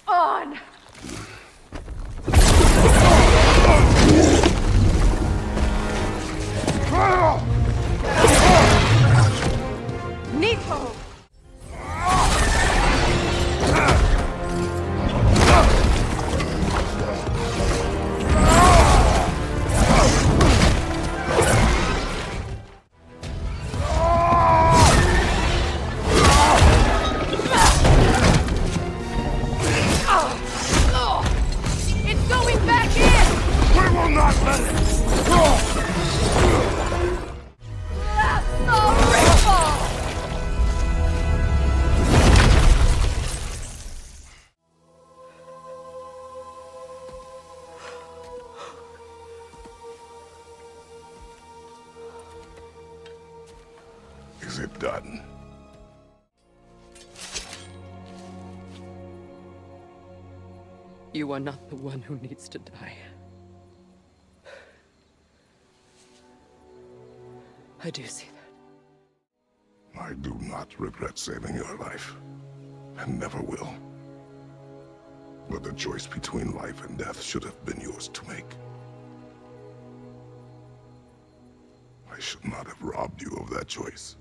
on! Nico! It's going back in! We will not let it! Is it done? You are not the one who needs to die. I do see that. I do not regret saving your life, and never will. But the choice between life and death should have been yours to make. I should not have robbed you of that choice.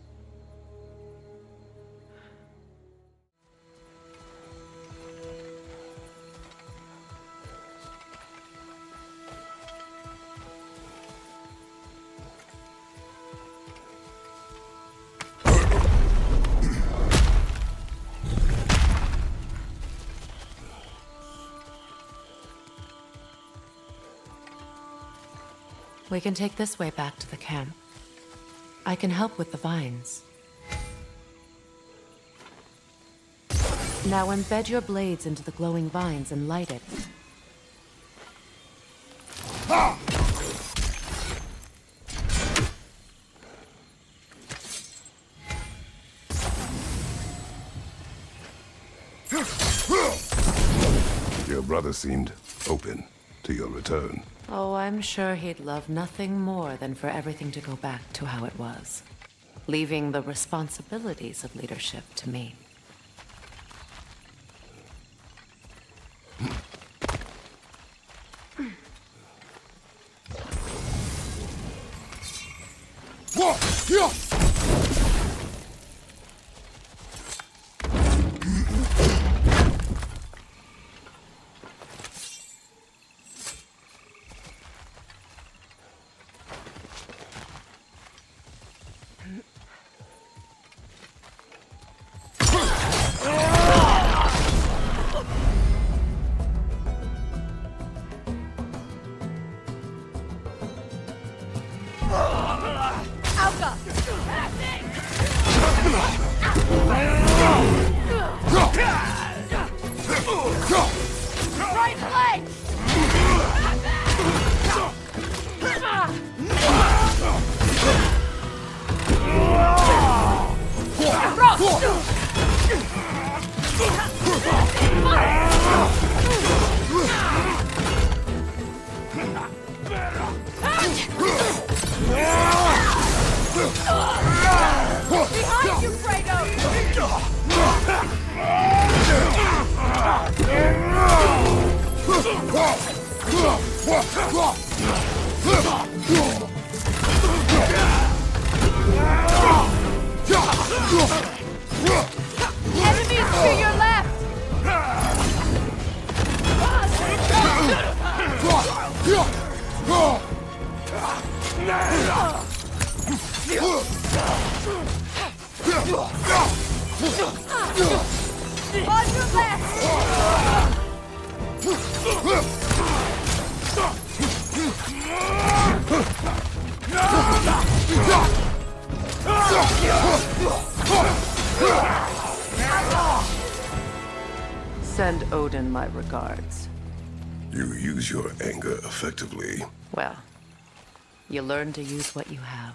We can take this way back to the camp. I can help with the vines. Now embed your blades into the glowing vines and light it. Your brother seemed open to your return. Oh, I'm sure he'd love nothing more than for everything to go back to how it was, leaving the responsibilities of leadership to me. Right leg! Behind you, Kratos! Enemies to your left! On your left! Send Odin my regards. You use your anger effectively. Well, you learn to use what you have.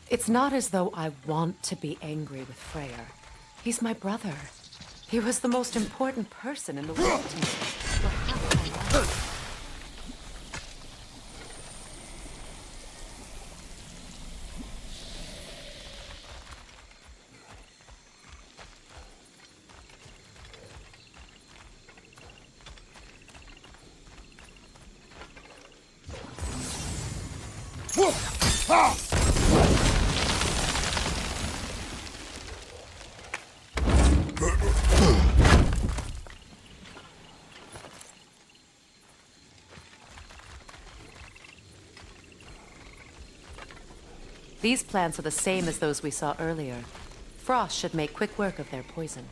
It's not as though I want to be angry with Freyr. He's my brother. He was the most important person in the world to me for half my life. These plants are the same as those we saw earlier. Frost should make quick work of their poison.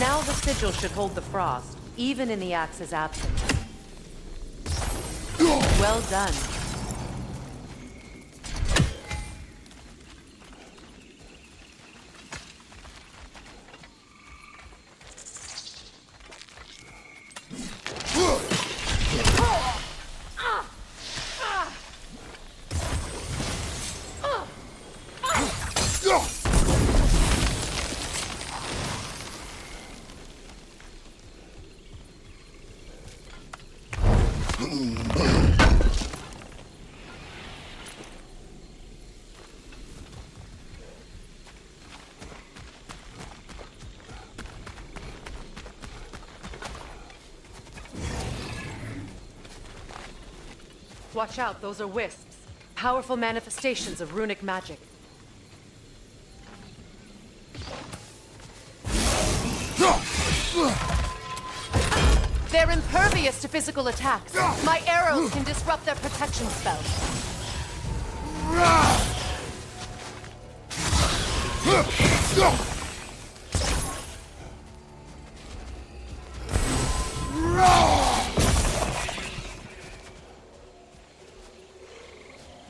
Now the sigil should hold the frost, even in the axe's absence. Well done. Watch out, those are wisps. Powerful manifestations of runic magic. They're impervious to physical attacks. My arrows can disrupt their protection spells.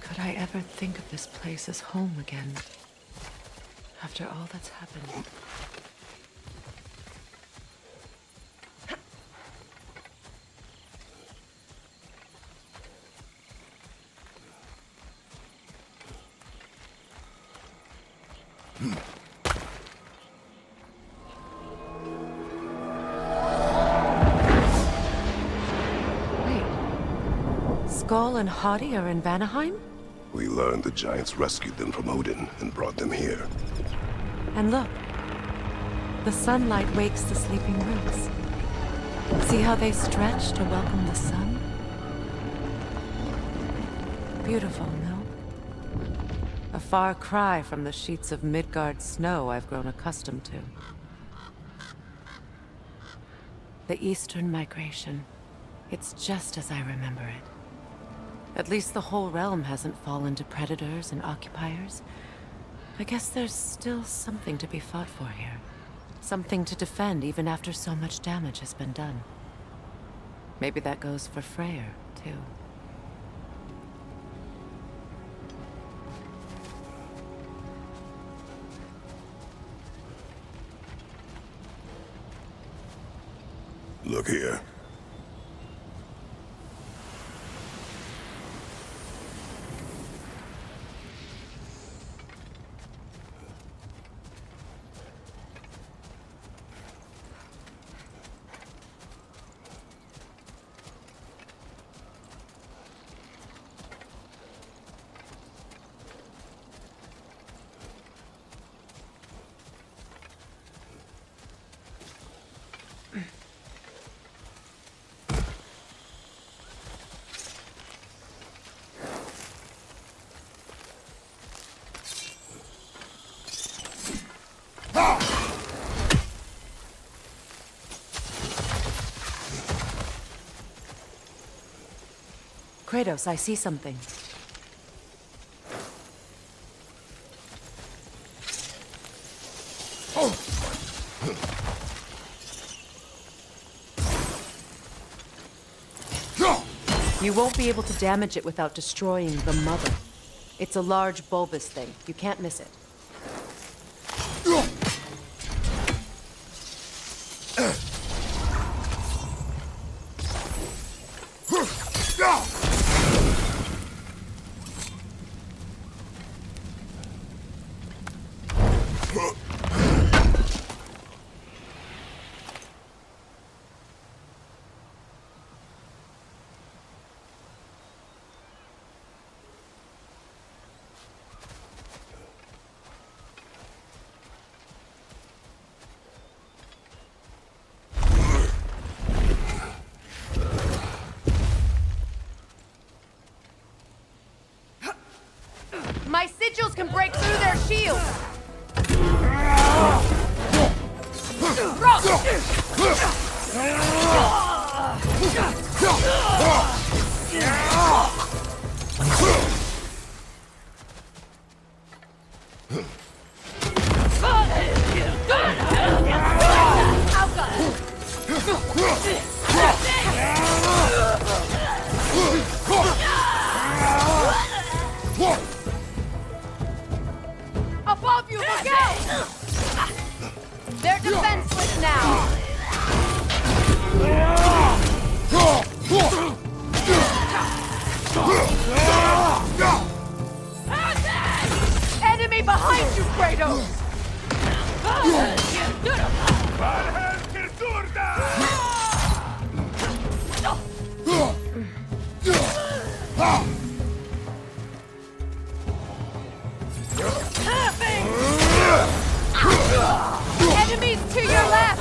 Could I ever think of this place as home again? After all that's happened. Wait. Skull and Hadi are in Vanaheim? We learned the giants rescued them from Odin and brought them here. And look. The sunlight wakes the sleeping roots. See how they stretch to welcome the sun? Beautiful, no? A far cry from the sheets of Midgard snow I've grown accustomed to. The Eastern migration. It's just as I remember it. At least the whole realm hasn't fallen to predators and occupiers. I guess there's still something to be fought for here. Something to defend even after so much damage has been done. Maybe that goes for Freyr, too. Look here. Kratos, I see something. You won't be able to damage it without destroying the mother. It's a large bulbous thing. You can't miss it. foes can break through their shield! Above you, look out! They're defenseless now! Enemy behind you, Kratos! Enemies to your left!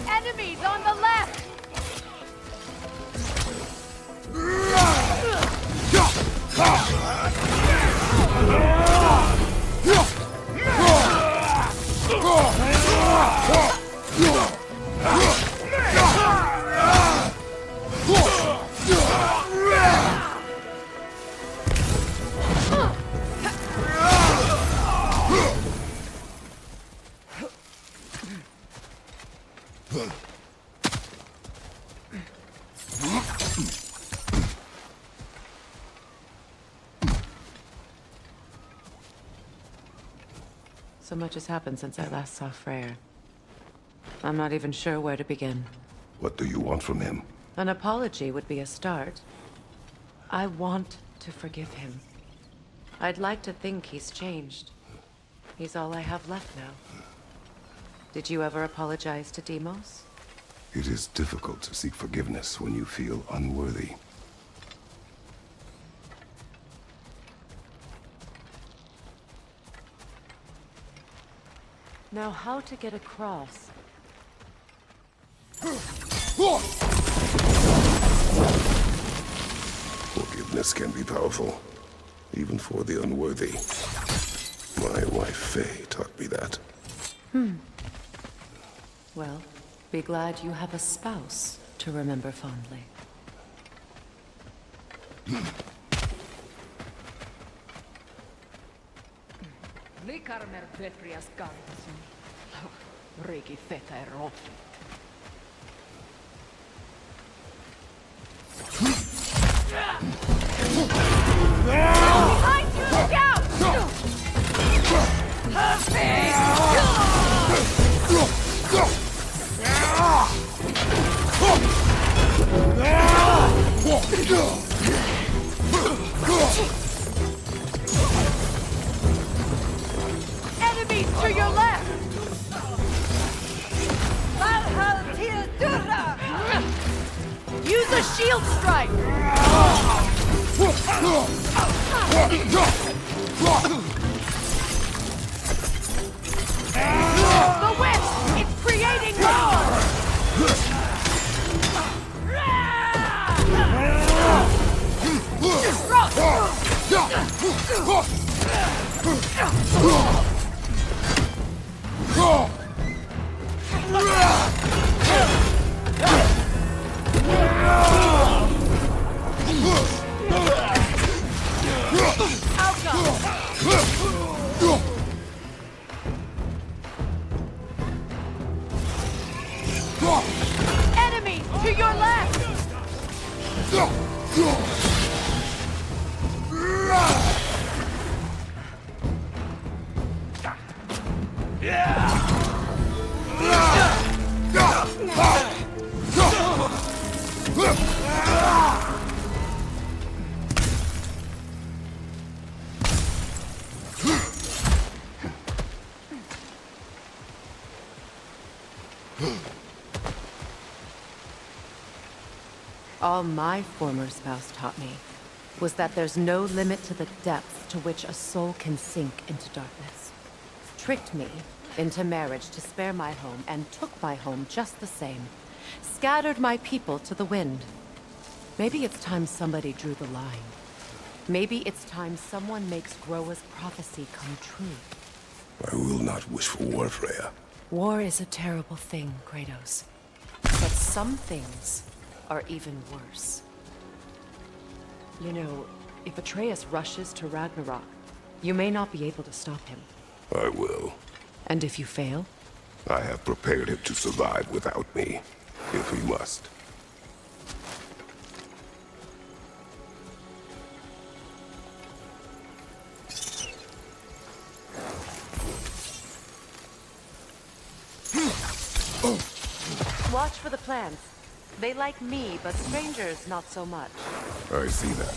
Enemies on the left! So much has happened since I last saw Freyr. I'm not even sure where to begin. What do you want from him? An apology would be a start. I want to forgive him. I'd like to think he's changed. He's all I have left now. Did you ever apologize to Deimos? It is difficult to seek forgiveness when you feel unworthy. Now, how to get across? Forgiveness can be powerful, even for the unworthy. My wife Faye taught me that. Well, be glad you have a spouse to remember fondly. Likarmer Petrias Gardasin. Regi feta e rofi. Behind you, look out! Enemies to your left! Use a shield strike! The whip! It's creating more! Enemy to your left! All my former spouse taught me was that there's no limit to the depths to which a soul can sink into darkness. Tricked me into marriage to spare my home and took my home just the same. Scattered my people to the wind. Maybe it's time somebody drew the line. Maybe it's time someone makes Groa's prophecy come true. I will not wish for war, Freya. War is a terrible thing, Kratos. But some things are even worse. You know, if Atreus rushes to Ragnarok, you may not be able to stop him. I will. And if you fail? I have prepared him to survive without me, if he must. Watch for the plants. They like me, but strangers not so much. I see that.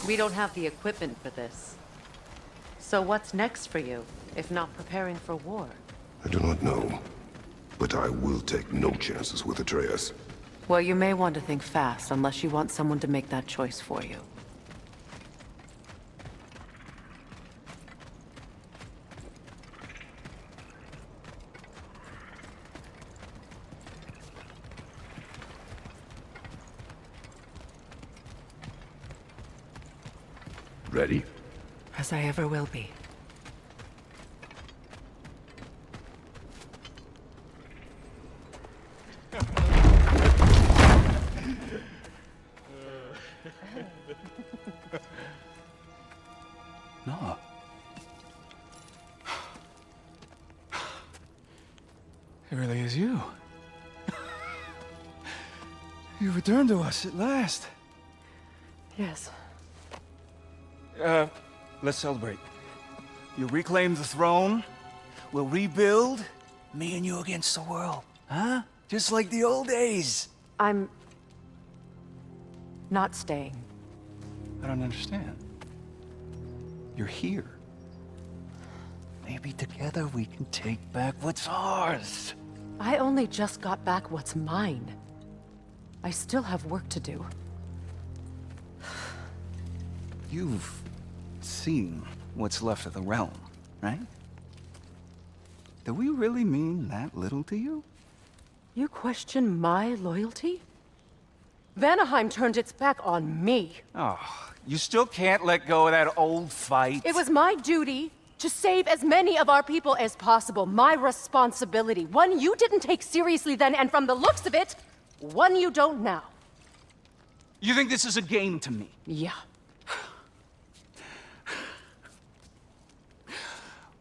We don't have the equipment for this. So what's next for you, if not preparing for war? I do not know, but I will take no chances with Atreus. Well, you may want to think fast, unless you want someone to make that choice for you. Ready? As I ever will be. No. It really is you. You returned to us at last. Yes. Let's celebrate. You reclaim the throne. We'll rebuild. Me and you against the world. Huh? Just like the old days. I'm... not staying. I don't understand. You're here. Maybe together we can take back what's ours. I only just got back what's mine. I still have work to do. You've seen what's left of the realm, right? Do we really mean that little to you? You question my loyalty? Vanaheim turned its back on me. Oh, you still can't let go of that old fight? It was my duty to save as many of our people as possible. My responsibility. One you didn't take seriously then, and from the looks of it, one you don't now. You think this is a game to me? Yeah.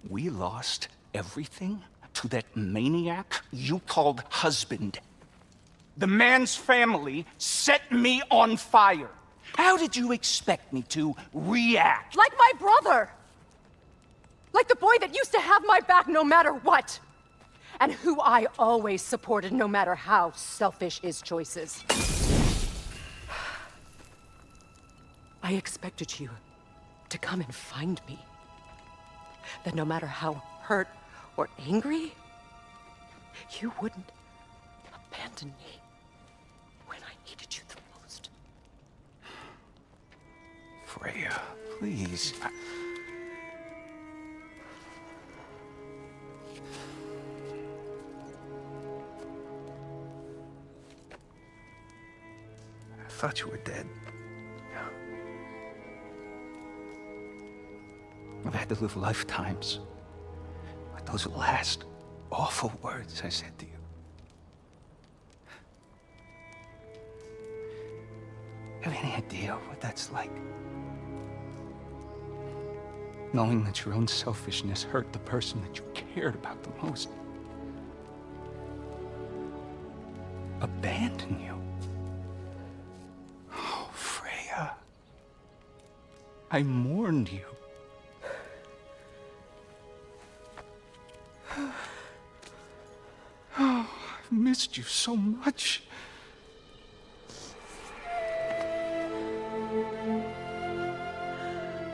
We lost everything to that maniac you called husband. The man's family set me on fire. How did you expect me to react? Like my brother! Like the boy that used to have my back no matter what! And who I always supported no matter how selfish his choices. I expected you to come and find me. That no matter how hurt or angry, you wouldn't abandon me when I needed you the most. Freya, please. thought you were dead. I've had to live lifetimes with those last awful words I said to you. Have any idea what that's like? Knowing that your own selfishness hurt the person that you cared about the most. Abandon you. Oh, Freya. I mourned you. Oh, I've missed you so much.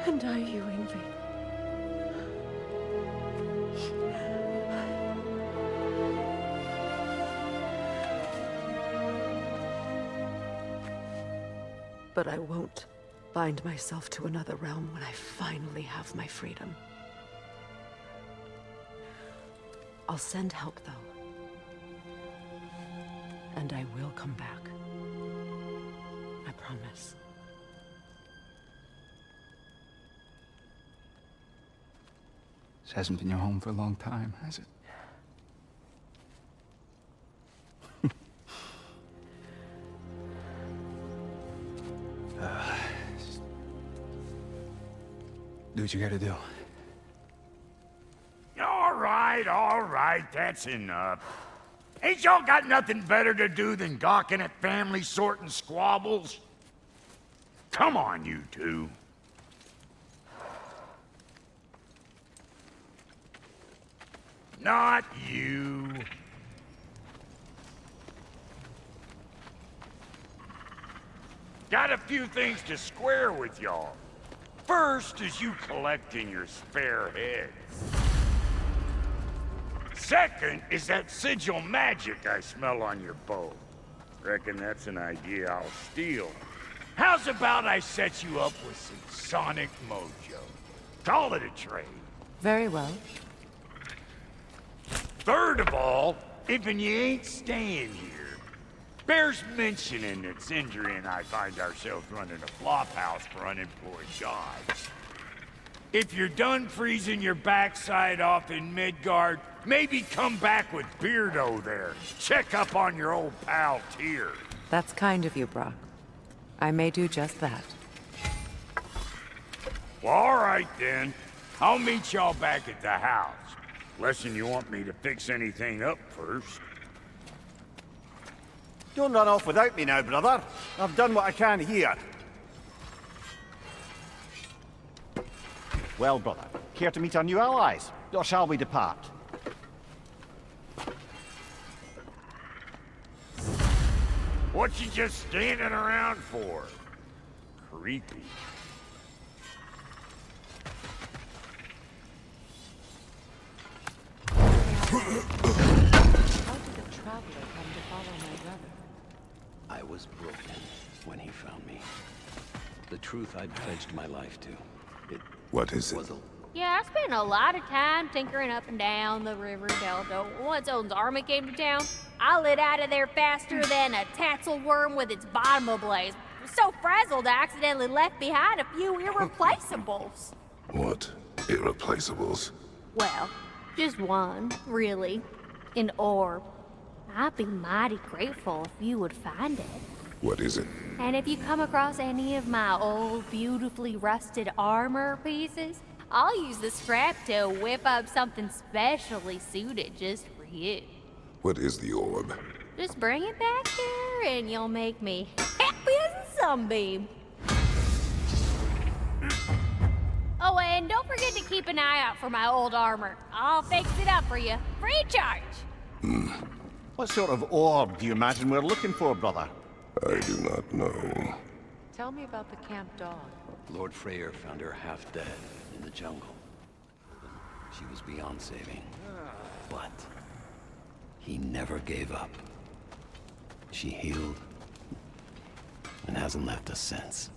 And I you, Yngvi. But I won't bind myself to another realm when I finally have my freedom. I'll send help, though. And I will come back. I promise. This hasn't been your home for a long time, has it? Do what you gotta do. All right, that's enough. Ain't y'all got nothing better to do than gawking at family sorting squabbles? Come on, you two. Not you. Got a few things to square with y'all. First is you collecting your spare heads. Second is that sigil magic I smell on your bow. Reckon that's an idea I'll steal. How's about I set you up with some sonic mojo? Call it a trade. Very well. Third of all, if you ain't staying here, bears mentioning that Sindri and I find ourselves running a flop house for unemployed gods. If you're done freezing your backside off in Midgard, maybe come back with Beardo there. Check up on your old pal Tyr. That's kind of you, Brock. I may do just that. Well, all right then. I'll meet y'all back at the house. Unless you want me to fix anything up first. Don't run off without me now, brother. I've done what I can here. Well, brother, care to meet our new allies? Or shall we depart? What you just standing around for? Creepy. How did a traveler come to follow my brother? I was broken when he found me. The truth I'd pledged my life to. What is it? Was a Yeah, I spent a lot of time tinkering up and down the river delta. Once Odin's army came to town, I lit out of there faster than a tassel worm with its bottom ablaze. So frazzled, I accidentally left behind a few irreplaceables. What? Irreplaceables? Well, just one, really. An orb. I'd be mighty grateful if you would find it. What is it? And if you come across any of my old, beautifully rusted armor pieces, I'll use the scrap to whip up something specially suited just for you. What is the orb? Just bring it back here and you'll make me happy as a sunbeam. Oh, and don't forget to keep an eye out for my old armor. I'll fix it up for you, free of charge. What sort of orb do you imagine we're looking for, brother? I do not know. Tell me about the camp dog. Lord Freyr found her half dead in the jungle. She was beyond saving. But he never gave up. She healed and hasn't left us since.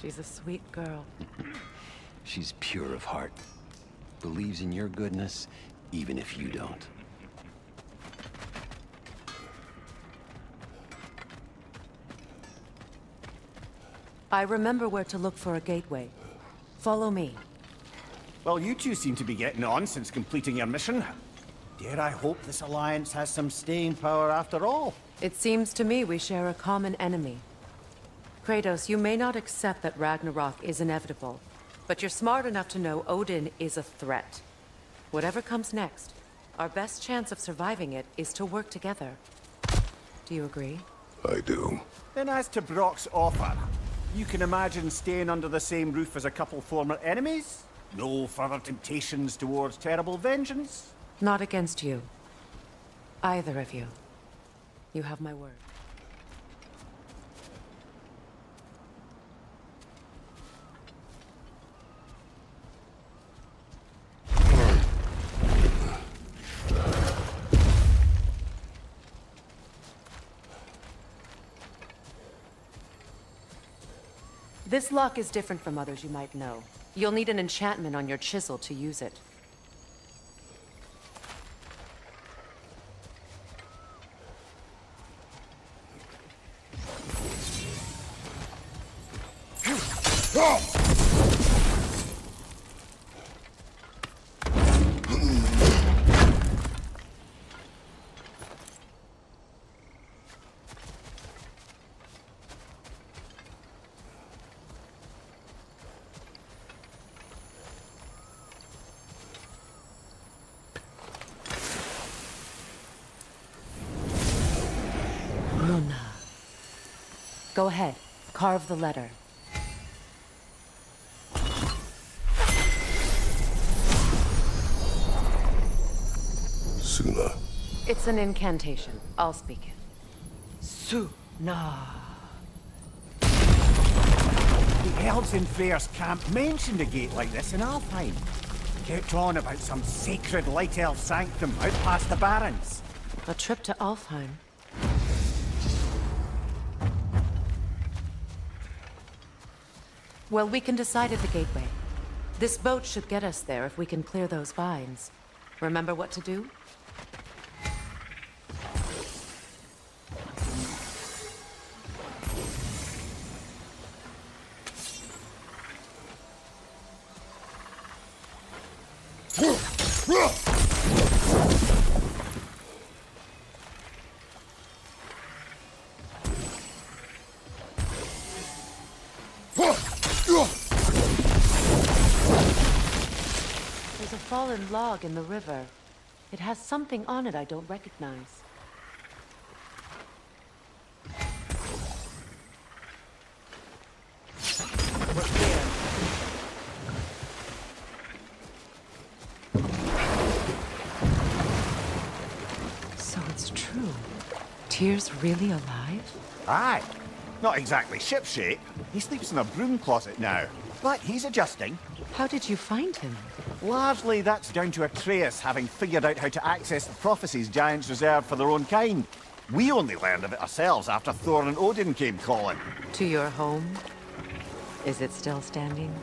She's a sweet girl. She's pure of heart. Believes in your goodness, even if you don't. I remember where to look for a gateway. Follow me. Well, you two seem to be getting on since completing your mission. Dare I hope this alliance has some staying power after all? It seems to me we share a common enemy. Kratos, you may not accept that Ragnarok is inevitable, but you're smart enough to know Odin is a threat. Whatever comes next, our best chance of surviving it is to work together. Do you agree? I do. Then as to Brock's offer, you can imagine staying under the same roof as a couple former enemies? No further temptations towards terrible vengeance? Not against you. Either of you. You have my word. This lock is different from others you might know. You'll need an enchantment on your chisel to use it. Go ahead. Carve the letter. Suna. It's an incantation. I'll speak it. Suna. The elves in Freyr's camp mentioned a gate like this in Alfheim. Kept on about some sacred light elf sanctum out past the barrens. A trip to Alfheim. Well, we can decide at the gateway. This boat should get us there if we can clear those vines. Remember what to do? There's a fallen log in the river. It has something on it I don't recognize. What's there? So it's true. Tyr's really alive? Aye. Not exactly shipshape. He sleeps in a broom closet now. But he's adjusting. How did you find him? Largely that's down to Atreus having figured out how to access the prophecies giants reserved for their own kind. We only learned of it ourselves after Thor and Odin came calling. To your home? Is it still standing?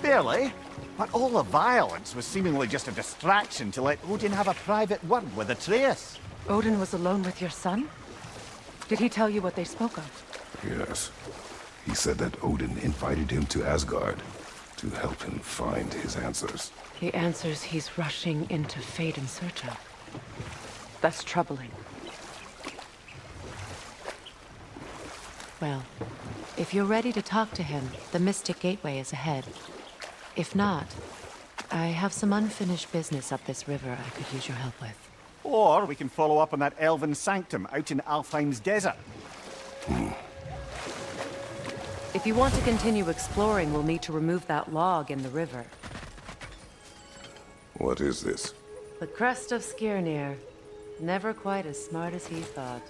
Barely. But all the violence was seemingly just a distraction to let Odin have a private word with Atreus. Odin was alone with your son? Did he tell you what they spoke of? Yes. He said that Odin invited him to Asgard to help him find his answers. The answers he's rushing into fate in search of. That's troubling. Well, if you're ready to talk to him, the Mystic Gateway is ahead. If not, I have some unfinished business up this river I could use your help with. Or we can follow up on that elven sanctum out in Alfheim's desert. If you want to continue exploring, we'll need to remove that log in the river. What is this? The crest of Skirnir. Never quite as smart as he thought.